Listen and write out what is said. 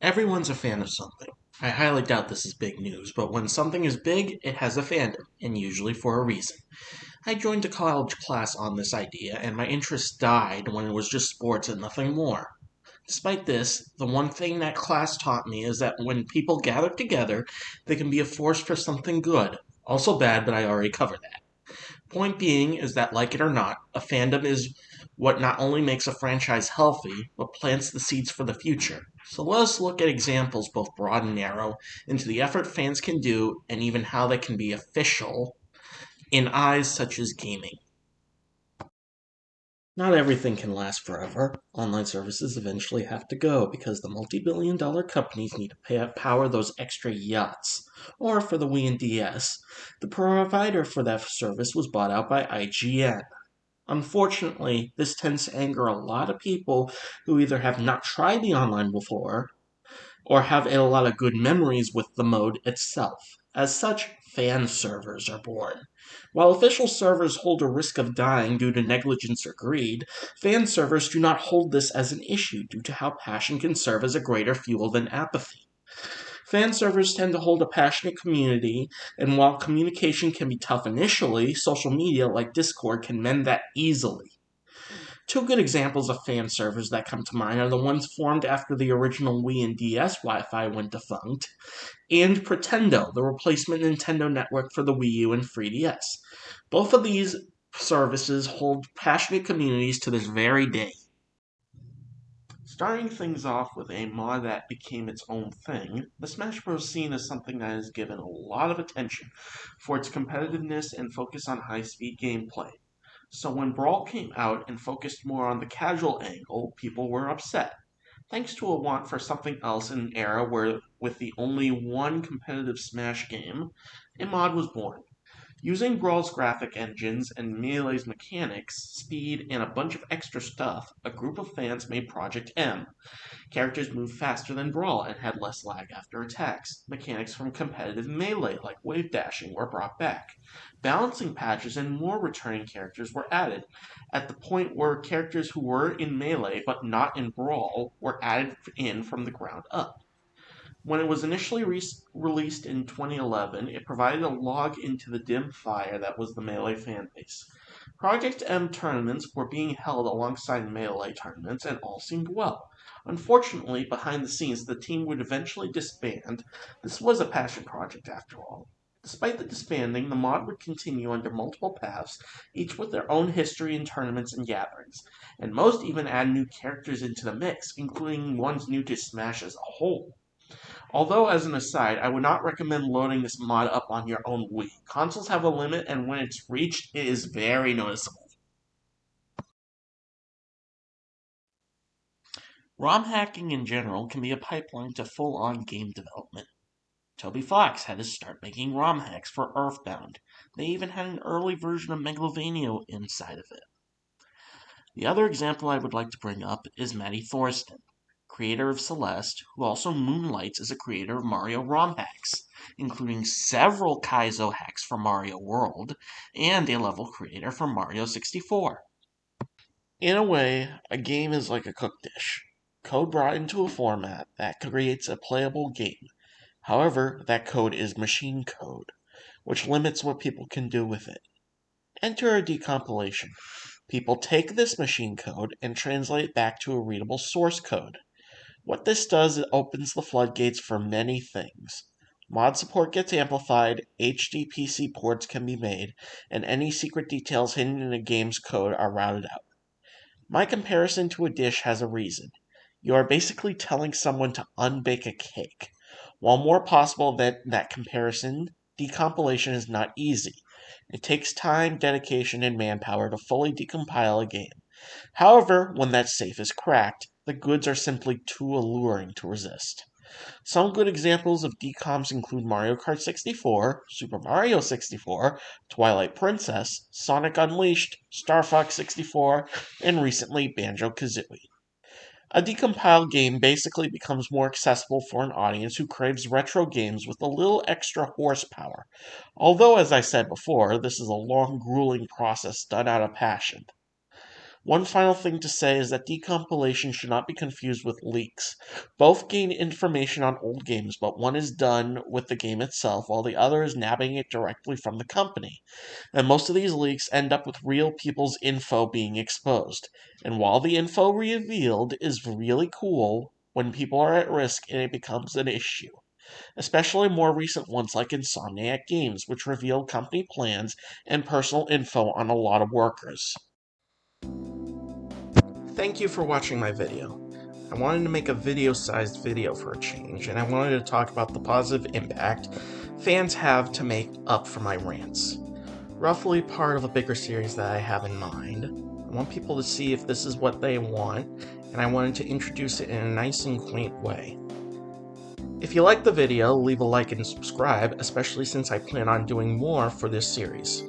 Everyone's a fan of something. I highly doubt this is big news, but when something is big, it has a fandom, and usually for a reason. I joined a college class on this idea, and my interest died when it was just sports and nothing more. Despite this, the one thing that class taught me is that when people gather together, they can be a force for something good. Also bad, but I already covered that. Point being is that, like it or not, a fandom is what not only makes a franchise healthy, but plants the seeds for the future. So let us look at examples, both broad and narrow, into the effort fans can do and even how they can be official in eyes such as gaming. Not everything can last forever. Online services eventually have to go because the multi-billion-dollar companies need to power those extra yachts. Or for the Wii and DS, the provider for that service was bought out by IGN. Unfortunately, this tends to anger a lot of people who either have not tried the online before or have a lot of good memories with the mode itself. As such, fan servers are born. While official servers hold a risk of dying due to negligence or greed, fan servers do not hold this as an issue due to how passion can serve as a greater fuel than apathy. Fan servers tend to hold a passionate community, and while communication can be tough initially, social media like Discord can mend that easily. Two good examples of fan servers that come to mind are the ones formed after the original Wii and DS Wi-Fi went defunct, and Pretendo, the replacement Nintendo network for the Wii U and 3DS. Both of these services hold passionate communities to this very day. Starting things off with a mod that became its own thing, the Smash Bros. Scene is something that is given a lot of attention for its competitiveness and focus on high-speed gameplay. So when Brawl came out and focused more on the casual angle, people were upset. Thanks to a want for something else in an era where, with the only one competitive Smash game, a mod was born. Using Brawl's graphic engines and Melee's mechanics, speed, and a bunch of extra stuff, a group of fans made Project M. Characters moved faster than Brawl and had less lag after attacks. Mechanics from competitive Melee, like wave dashing, were brought back. Balancing patches and more returning characters were added, at the point where characters who were in Melee but not in Brawl were added in from the ground up. When it was initially released in 2011, it provided a log into the dim fire that was the Melee fanbase. Project M tournaments were being held alongside Melee tournaments, and all seemed well. Unfortunately, behind the scenes, the team would eventually disband. This was a passion project after all. Despite the disbanding, the mod would continue under multiple paths, each with their own history in tournaments and gatherings, and most even add new characters into the mix, including ones new to Smash as a whole. Although, as an aside, I would not recommend loading this mod up on your own Wii. Consoles have a limit, and when it's reached, it is very noticeable. ROM hacking in general can be a pipeline to full-on game development. Toby Fox had his start making ROM hacks for Earthbound. They even had an early version of Megalovania inside of it. The other example I would like to bring up is Matty Thorsten, creator of Celeste, who also moonlights as a creator of Mario ROM hacks, including several Kaizo hacks for Mario World, and a level creator for Mario 64. In a way, a game is like a cooked dish. Code brought into a format that creates a playable game. However, that code is machine code, which limits what people can do with it. Enter a decompilation. People take this machine code and translate it back to a readable source code. What this does is it opens the floodgates for many things. Mod support gets amplified, HDPC ports can be made, and any secret details hidden in a game's code are routed out. My comparison to a dish has a reason. You are basically telling someone to unbake a cake. While more possible than that comparison, decompilation is not easy. It takes time, dedication, and manpower to fully decompile a game. However, when that safe is cracked, the goods are simply too alluring to resist. Some good examples of decoms include Mario Kart 64, Super Mario 64, Twilight Princess, Sonic Unleashed, Star Fox 64, and recently Banjo-Kazooie. A decompiled game basically becomes more accessible for an audience who craves retro games with a little extra horsepower. Although, as I said before, this is a long, grueling process done out of passion. One final thing to say is that decompilation should not be confused with leaks. Both gain information on old games, but one is done with the game itself, while the other is nabbing it directly from the company. And most of these leaks end up with real people's info being exposed. And while the info revealed is really cool, when people are at risk it becomes an issue. Especially more recent ones like Insomniac Games, which reveal company plans and personal info on a lot of workers. Thank you for watching my video. I wanted to make a video-sized video for a change, and I wanted to talk about the positive impact fans have to make up for my rants. Roughly part of a bigger series that I have in mind. I want people to see if this is what they want, and I wanted to introduce it in a nice and quaint way. If you like the video, leave a like and subscribe, especially since I plan on doing more for this series.